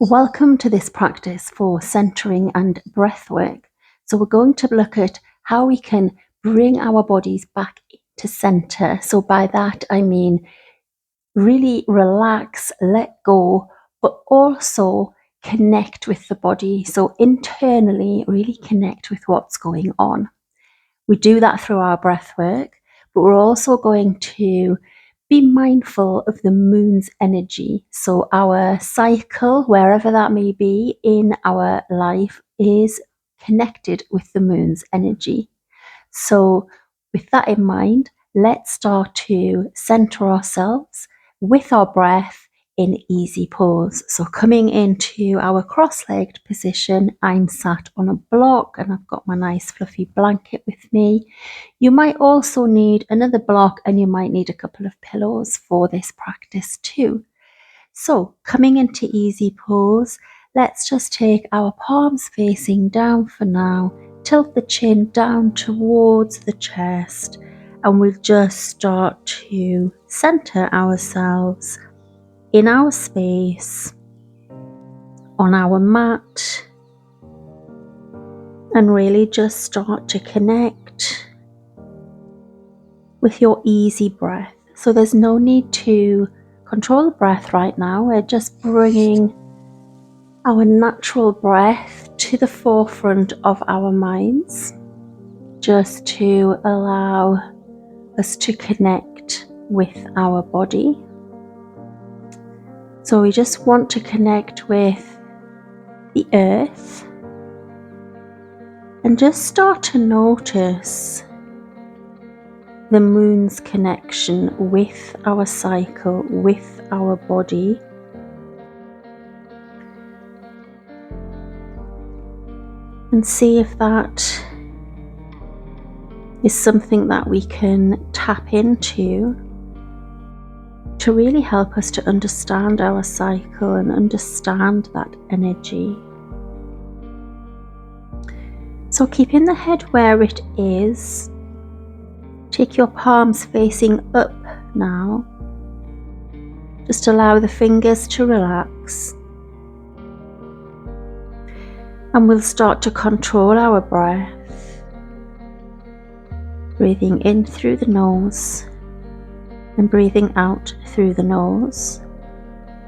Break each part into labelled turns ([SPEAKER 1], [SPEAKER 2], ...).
[SPEAKER 1] Welcome to this practice for centering and breathwork. So we're going to look at how we can bring our bodies back to center. So by that I mean really relax, let go, but also connect with the body. So internally really connect with what's going on. We do that through our breathwork, but we're also going to be mindful of the moon's energy. So our cycle, wherever that may be in our life, is connected with the moon's energy. So with that in mind, let's start to center ourselves with our breath in easy pose. So coming into our cross-legged position, I'm sat on a block and I've got my nice fluffy blanket with me. You might also need another block and you might need a couple of pillows for this practice too. So coming into easy pose, let's just take our palms facing down for now, tilt the chin down towards the chest, and we'll just start to center ourselves in our space, on our mat, and really just start to connect with your easy breath. So there's no need to control the breath right now. We're just bringing our natural breath to the forefront of our minds, just to allow us to connect with our body. So we just want to connect with the earth and just start to notice the moon's connection with our cycle, with our body. And see if that is something that we can tap into to really help us to understand our cycle and understand that energy. So keeping the head where it is, take your palms facing up now. Just allow the fingers to relax. And we'll start to control our breath, breathing in through the nose and breathing out through the nose.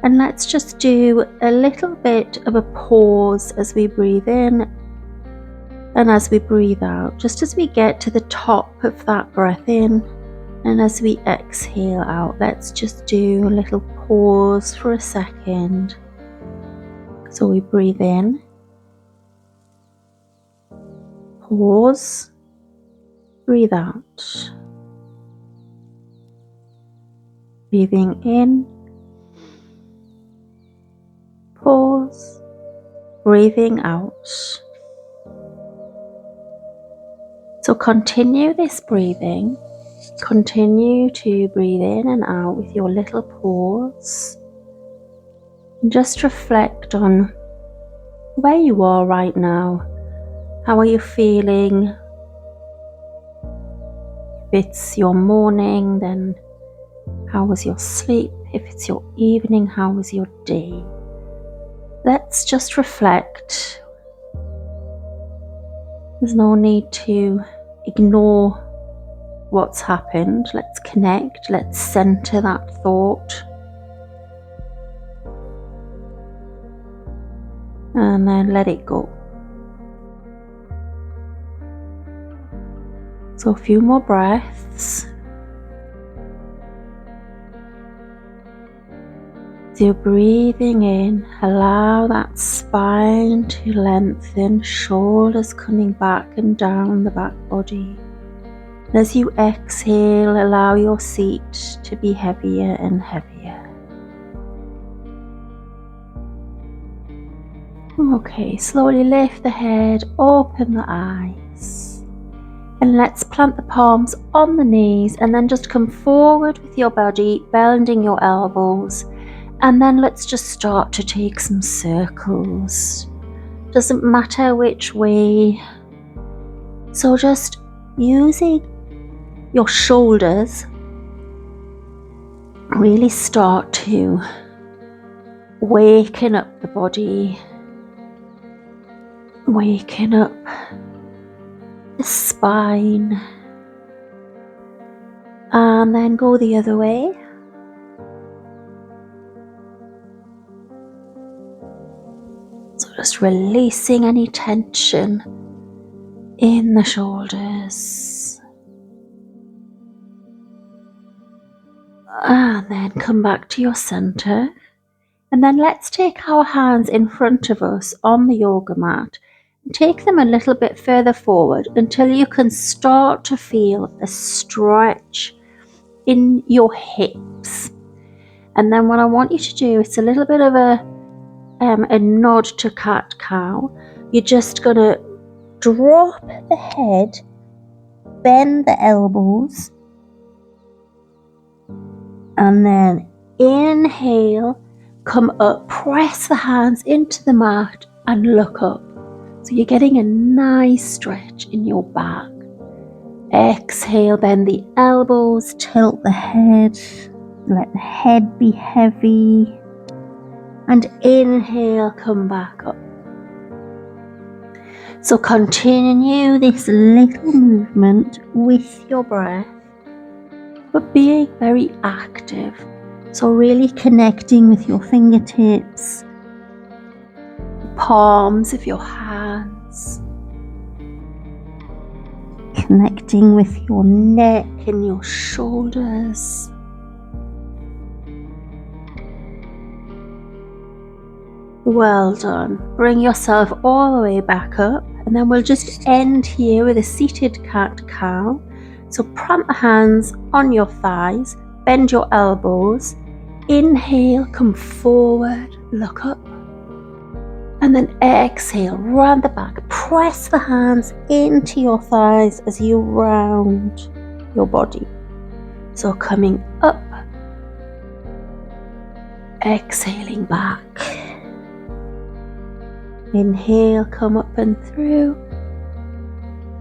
[SPEAKER 1] And let's just do a little bit of a pause as we breathe in and as we breathe out, just as we get to the top of that breath in and as we exhale out. Let's just do a little pause for a second. So we breathe in, pause, breathe out. Breathing in, pause, breathing out. So continue this breathing. Continue to breathe in and out with your little pause. And just reflect on where you are right now. How are you feeling? If it's your morning, then how was your sleep? If it's your evening, how was your day? Let's just reflect. There's no need to ignore what's happened. Let's connect. Let's center that thought. And then let it go. So a few more breaths. As you're breathing in, allow that spine to lengthen, shoulders coming back and down the back body. And as you exhale, allow your seat to be heavier and heavier. Okay, slowly lift the head, open the eyes. And let's plant the palms on the knees and then just come forward with your body, bending your elbows. And then let's just start to take some circles. Doesn't matter which way. So just using your shoulders, really start to waking up the body, waking up the spine, and then go the other way. So just releasing any tension in the shoulders. And then come back to your center. And then let's take our hands in front of us on the yoga mat and take them a little bit further forward until you can start to feel a stretch in your hips. And then what I want you to do, it's a little bit of a nod to cat-cow. You're just going to drop the head, bend the elbows, and then inhale, come up, press the hands into the mat and look up. So you're getting a nice stretch in your back. Exhale, bend the elbows, tilt the head, let the head be heavy. And inhale, come back up. So continue this little movement with your breath, but being very active. So really connecting with your fingertips, palms of your hands, connecting with your neck and your shoulders. Well done. Bring yourself all the way back up, and then we'll just end here with a seated cat-cow. So plant the hands on your thighs, bend your elbows, inhale, come forward, look up, and then exhale, round the back, press the hands into your thighs as you round your body. So coming up, exhaling back. Inhale, come up and through,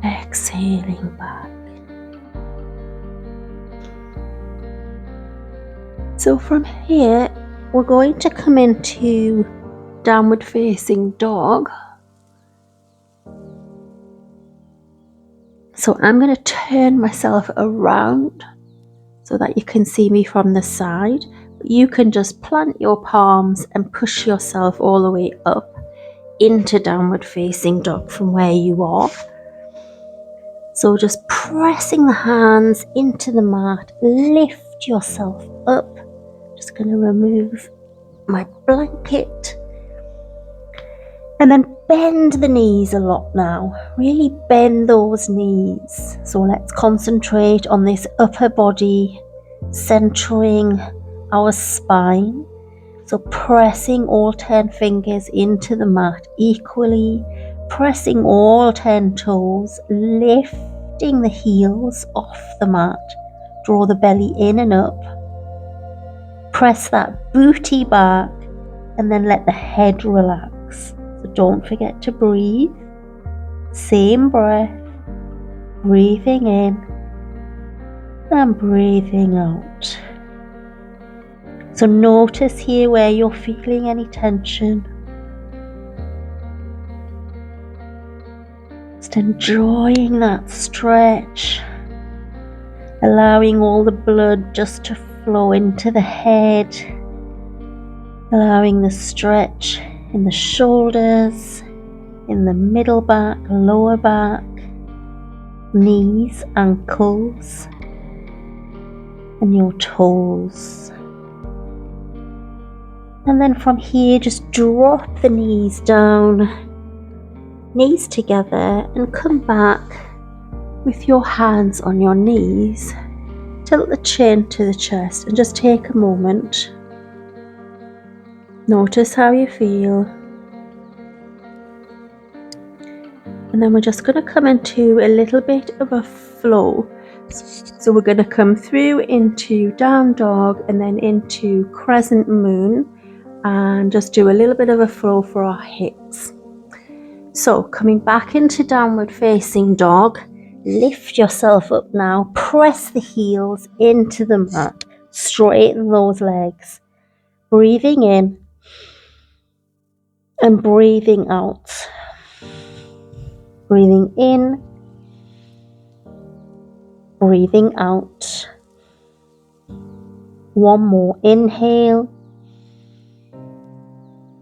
[SPEAKER 1] exhaling back. So from here, we're going to come into downward facing dog. So I'm going to turn myself around so that you can see me from the side. You can just plant your palms and push yourself all the way up into downward facing dog from where you are. So just pressing the hands into the mat, lift yourself up. Just going to remove my blanket. And then bend the knees a lot now. Really bend those knees. So let's concentrate on this upper body, centering our spine. So pressing all 10 fingers into the mat equally, pressing all 10 toes, lifting the heels off the mat. Draw the belly in and up. Press that booty back and then let the head relax. So don't forget to breathe. Same breath. Breathing in and breathing out. So notice here where you're feeling any tension. Just enjoying that stretch. Allowing all the blood just to flow into the head. Allowing the stretch in the shoulders, in the middle back, lower back, knees, ankles, and your toes. And then from here, just drop the knees down, knees together, and come back with your hands on your knees. Tilt the chin to the chest and just take a moment. Notice how you feel. And then we're just going to come into a little bit of a flow. So we're going to come through into down dog and then into crescent moon. And just do a little bit of a flow for our hips. So coming back into downward facing dog, lift yourself up now, press the heels into the mat, straighten those legs, breathing in
[SPEAKER 2] and breathing out. Breathing in, breathing out. One more inhale.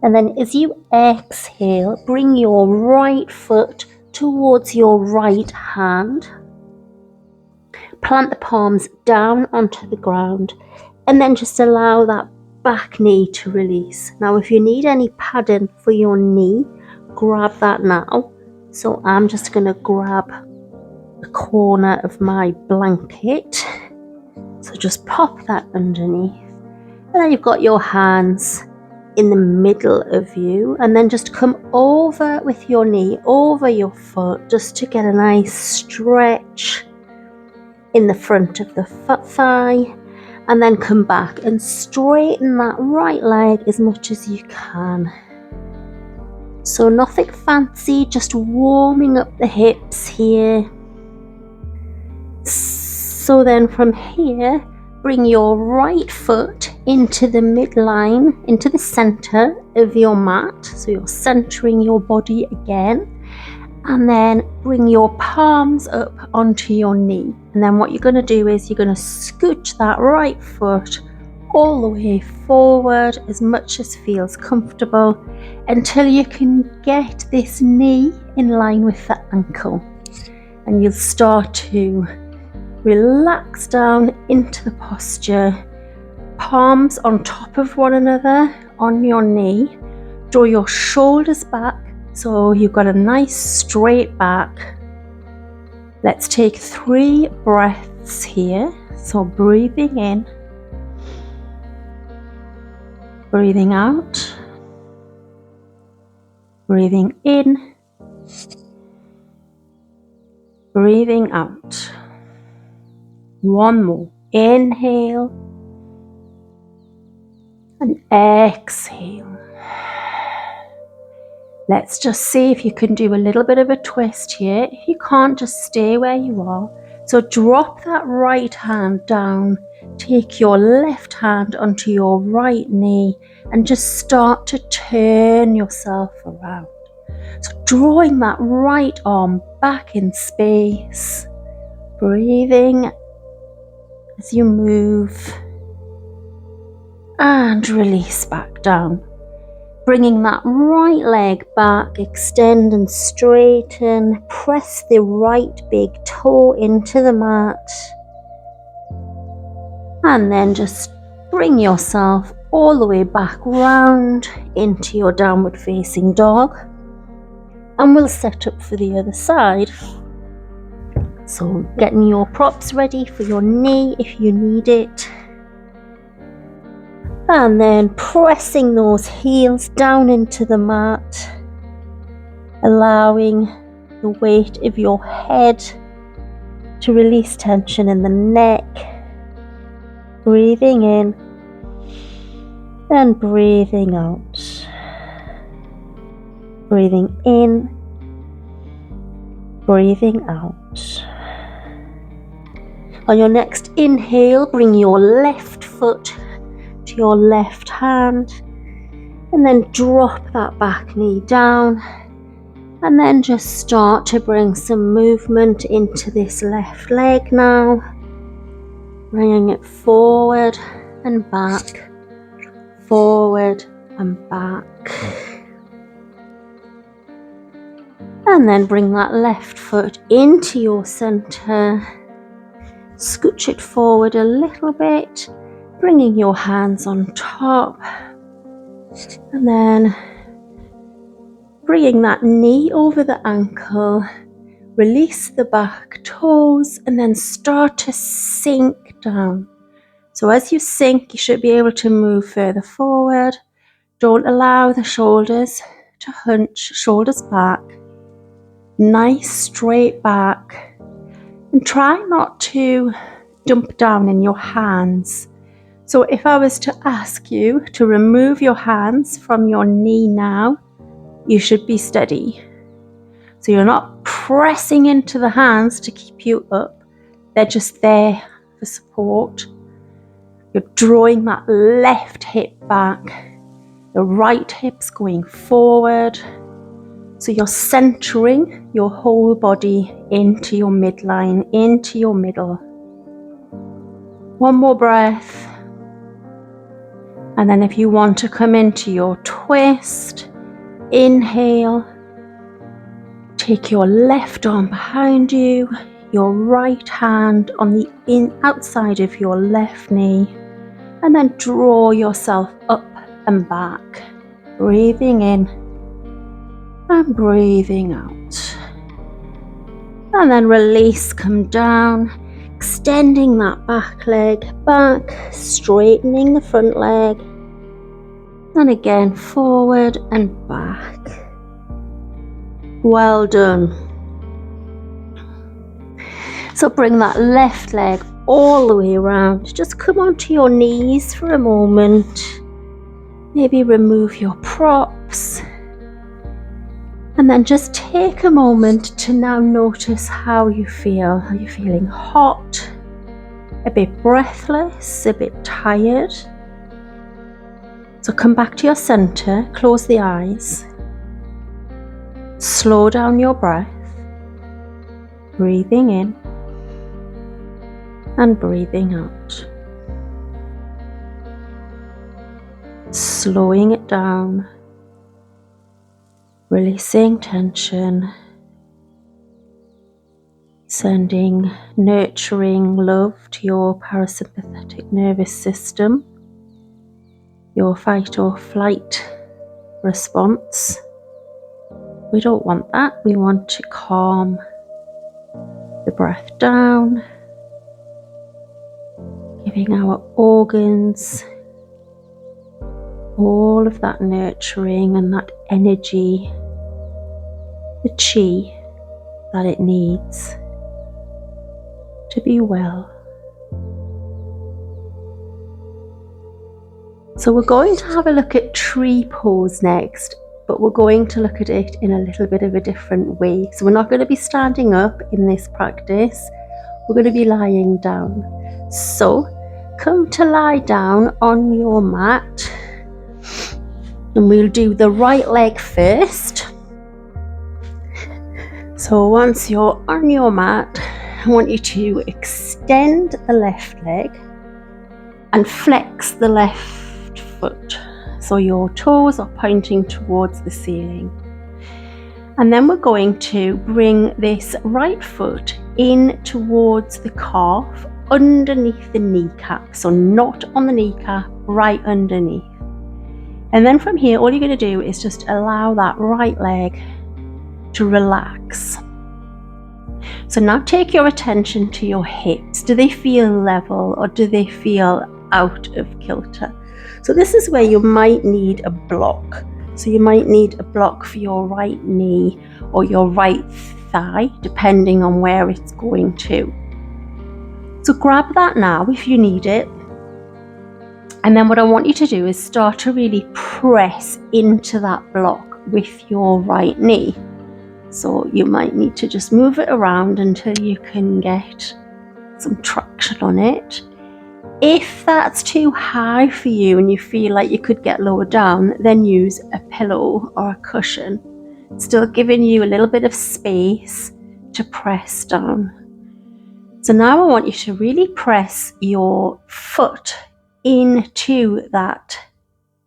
[SPEAKER 2] And then as you exhale, bring your right foot towards your right hand. Plant the palms down onto the ground and then just allow that back knee to release. Now if you need any padding for your knee, grab that now. So I'm just going to grab the corner of my blanket. So just pop that underneath. And then you've got your hands in the middle of you, and then just come over with your knee over your foot just to get a nice stretch in the front of the foot thigh, and then come back and straighten that right leg as much as you can. So nothing fancy, just warming up the hips here. So then from here, bring your right foot into the midline, into the center of your mat. So you're centering your body again. And then bring your palms up onto your knee. And then what you're going to do is you're going to scooch that right foot all the way forward as much as feels comfortable until you can get this knee in line with the ankle. And you'll start to relax down into the posture, palms on top of one another on your knee. Draw your shoulders back so you've got a nice straight back. Let's take 3 breaths here. So breathing in, breathing out, breathing in, breathing out. One more. Inhale and exhale. Let's just see if you can do a little bit of a twist here. If you can't, just stay where you are. So drop that right hand down. Take your left hand onto your right knee and just start to turn yourself around. So drawing that right arm back in space. Breathing as you move and release back down. Bringing that right leg back, extend and straighten. Press the right big toe into the mat. And then just bring yourself all the way back round into your downward facing dog. And we'll set up for the other side. So getting your props ready for your knee if you need it. And then pressing those heels down into the mat, allowing the weight of your head to release tension in the neck. Breathing in and breathing out. Breathing in, breathing out. On your next inhale, bring your left foot to your left hand and then drop that back knee down, and then just start to bring some movement into this left leg now, bringing it forward and back, forward and back, and then bring that left foot into your center, scooch it forward a little bit, bringing your hands on top, and then bringing that knee over the ankle, release the back toes, and then start to sink down. So as you sink, you should be able to move further forward. Don't allow the shoulders to hunch, shoulders back, nice straight back, and try not to dump down in your hands. So if I was to ask you to remove your hands from your knee now, you should be steady. So you're not pressing into the hands to keep you up. They're just there for support. You're drawing that left hip back,
[SPEAKER 1] The right hip's going forward. So you're centering your whole body into your midline, into your middle. One more breath. And then if you want to come into your twist, inhale. Take your left arm behind you, your right hand on the outside of your left knee, and then draw yourself up and back, breathing in and breathing out. And then release, come down, extending that back leg back, straightening the front leg, and again forward and back. Well done. So bring that left leg all the way around. Just come onto your knees for a moment. Maybe remove your props. And then just take a moment to now notice how you feel. Are you feeling hot? A bit breathless? A bit tired? So come back to your center, close the eyes. Slow down your breath. Breathing in and breathing out. Slowing it down. Releasing tension, sending nurturing love to your parasympathetic nervous system, your fight or flight response. We don't want that. We want to calm the breath down, giving our organs all of that nurturing and that energy, the chi that it needs to be well. So we're going to have a look at tree pose next, but we're going to look at it in a little bit of a different way. So we're not going to be standing up in this practice, we're going to be lying down. So come to lie down on your mat. And we'll do the right leg first. So once you're on your mat, I want you to extend the left leg and flex the left foot. So your toes are pointing towards the ceiling. And then we're going to bring this right foot in towards the calf, underneath the kneecap. So not on the kneecap, right underneath. And then from here, all you're going to do is just allow that right leg to relax. So now take your attention to your hips. Do they feel level or do they feel out of kilter? So this is where you might need a block. So you might need a block for your right knee or your right thigh, depending on where it's going to. So grab that now if you need it. And then what I want you to do is start to really press into that block with your right knee. So you might need to just move it around until you can get some traction on it. If that's too high for you and you feel like you could get lower down, then use a pillow or a cushion. Still giving you a little bit of space to press down. So now I want you to really press your foot into that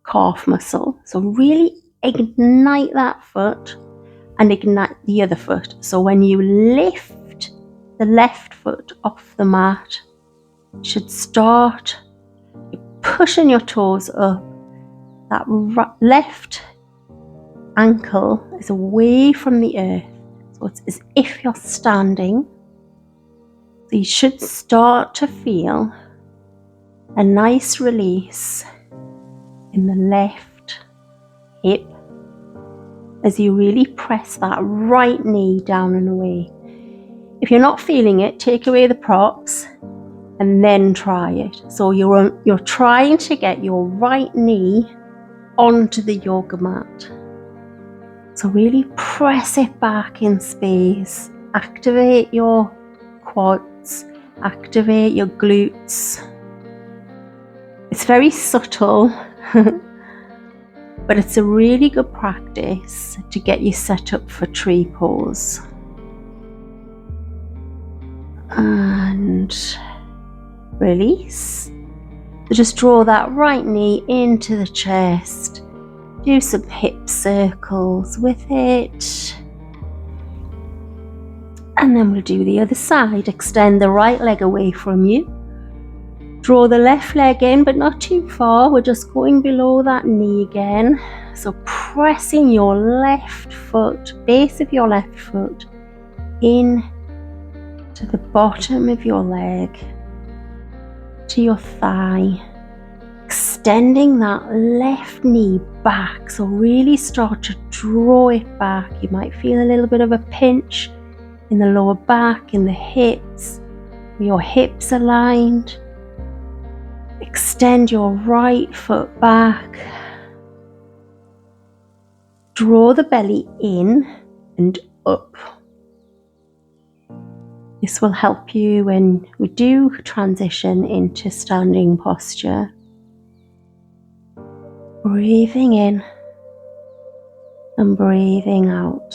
[SPEAKER 1] calf muscle. So really ignite that foot and ignite the other foot. So when you lift the left foot off the mat, you should start pushing your toes up. That left ankle is away from the earth. So it's as if you're standing. So you should start to feel a nice release in the left hip as you really press that right knee down and away. If you're not feeling it, take away the props and then try it. So you're trying to get your right knee onto the yoga mat. So really press it back in space. Activate your quads, activate your glutes. It's very subtle, but it's a really good practice to get you set up for tree pose. And release. So just draw that right knee into the chest. Do some hip circles with it. And then we'll do the other side. Extend the right leg away from you. Draw the left leg in, but not too far. We're just going below that knee again. So pressing your left foot, base of your left foot, in to the bottom of your leg, to your thigh. Extending that left knee back. So really start to draw it back. You might feel a little bit of a pinch in the lower back, in the hips, where your hips aligned. Extend your right foot back. Draw the belly in and up. This will help you when we do transition into standing posture. Breathing in and breathing out.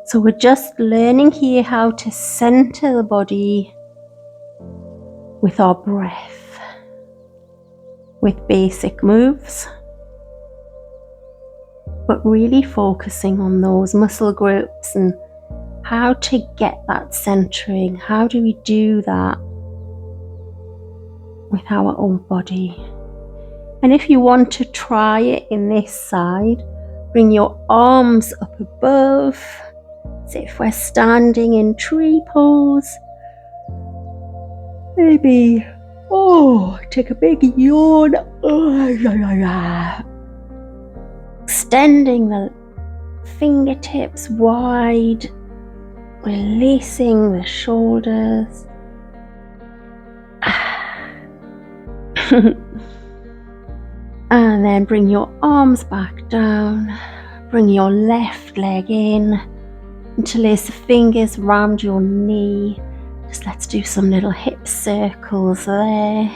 [SPEAKER 1] So we're just learning here how to center the body with our breath, with basic moves, but really focusing on those muscle groups and how to get that centering. How do we do that with our own body? And if you want to try it in this side, bring your arms up above, as if we're standing in tree pose. Maybe, take a big yawn. Extending the fingertips wide, releasing the shoulders. And then bring your arms back down. Bring your left leg in. Interlace the fingers around your knee. Just let's do some little hip circles there.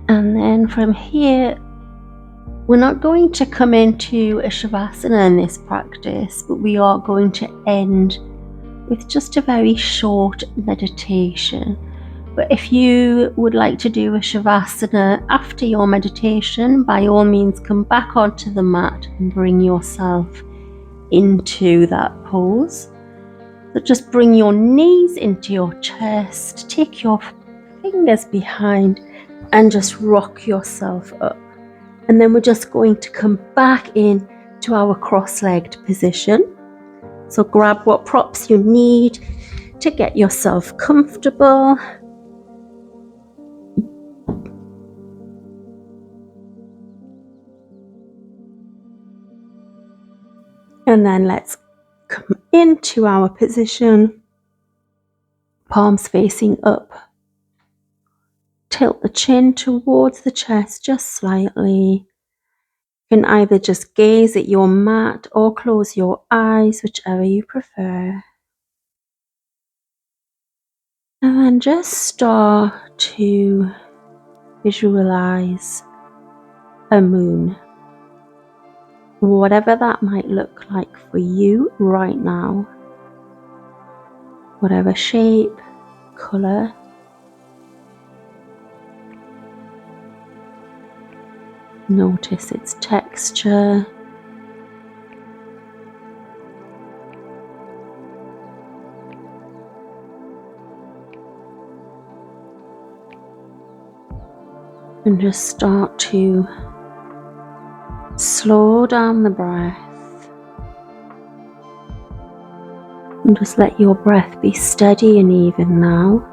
[SPEAKER 1] And then from here, we're not going to come into a Shavasana in this practice, but we are going to end with just a very short meditation. But if you would like to do a Shavasana after your meditation, by all means come back onto the mat and bring yourself into that pose. So just bring your knees into your chest, take your fingers behind and just rock yourself up. And then we're just going to come back in to our cross-legged position. So grab what props you need to get yourself comfortable. And then let's come into our position, palms facing up. Tilt the chin towards the chest just slightly. You can either just gaze at your mat or close your eyes, whichever you prefer. And then just start to visualize a moon. Whatever that might look like for you right now. Whatever shape, color. Notice its texture. And just start to slow down the breath. And just let your breath be steady and even now.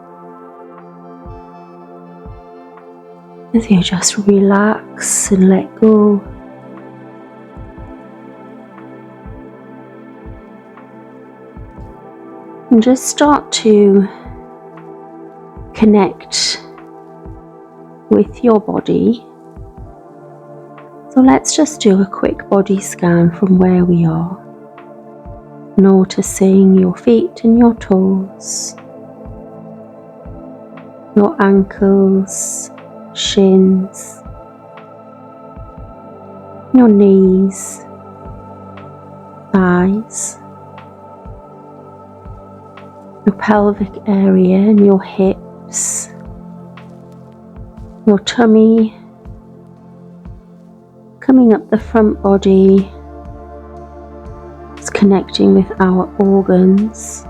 [SPEAKER 1] As you just relax and let go. And just start to connect with your body. So let's just do a quick body scan from where we are. Noticing your feet and your toes.
[SPEAKER 2] your ankles, shins, your knees, thighs, your pelvic area and your hips, your tummy, coming up the front body, connecting with our organs,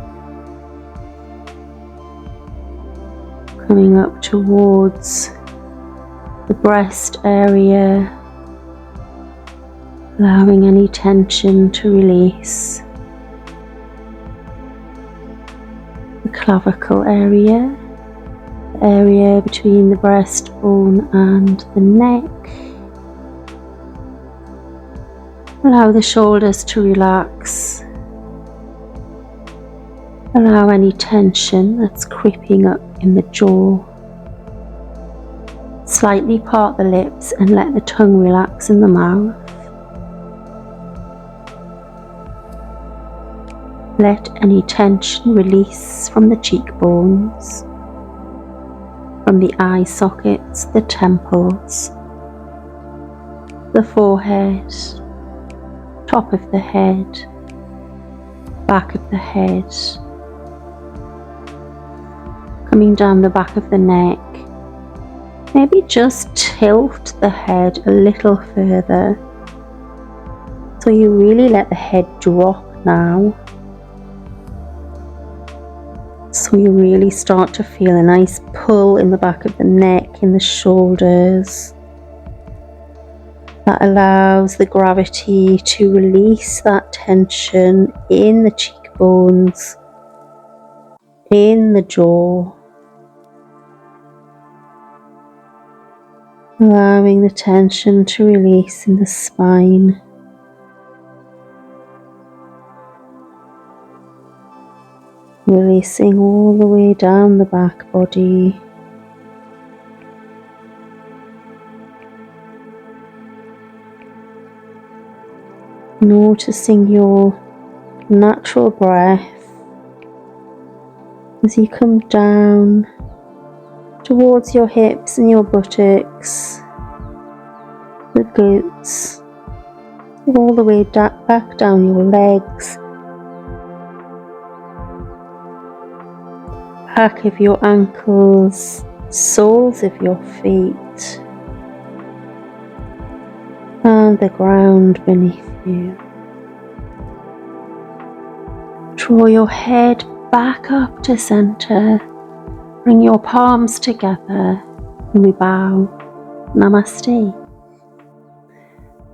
[SPEAKER 2] coming up towards the breast area, allowing any tension to release. The clavicle area, the area between the breastbone and the neck. Allow the shoulders to relax. Allow any tension that's creeping up in the jaw. Slightly part the lips and let the tongue relax in the mouth. Let any tension release from the cheekbones, from the eye sockets, the temples, the forehead, top of the head, back of the head, coming down the back of the neck. Maybe just tilt the head a little further so you really let the head drop now. So you really start to feel a nice pull in the back of the neck, in the shoulders. That allows the gravity to release that tension in the cheekbones, in the jaw. Allowing the tension to release in the spine. Releasing all the way down the back body. Noticing your natural breath as you come down towards your hips and your buttocks, the glutes, all the way back down your legs, back of your ankles, soles of your feet, and the ground beneath you. Draw your head back up to center. Bring your palms together and we bow. Namaste.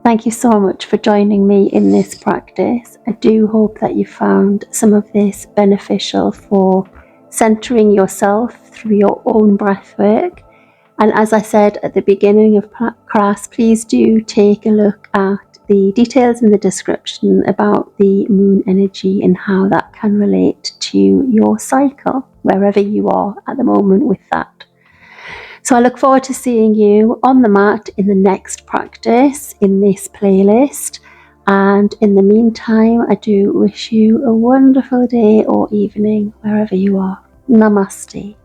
[SPEAKER 2] Thank you so much for joining me in this practice. I do hope that you found some of this beneficial for centering yourself through your own breath work. And as I said at the beginning of class, please do take a look at the details in the description about the moon energy and how that can relate to your cycle, wherever you are at the moment with that. So I look forward to seeing you on the mat in the next practice in this playlist. And in the meantime, I do wish you a wonderful day or evening, wherever you are. Namaste.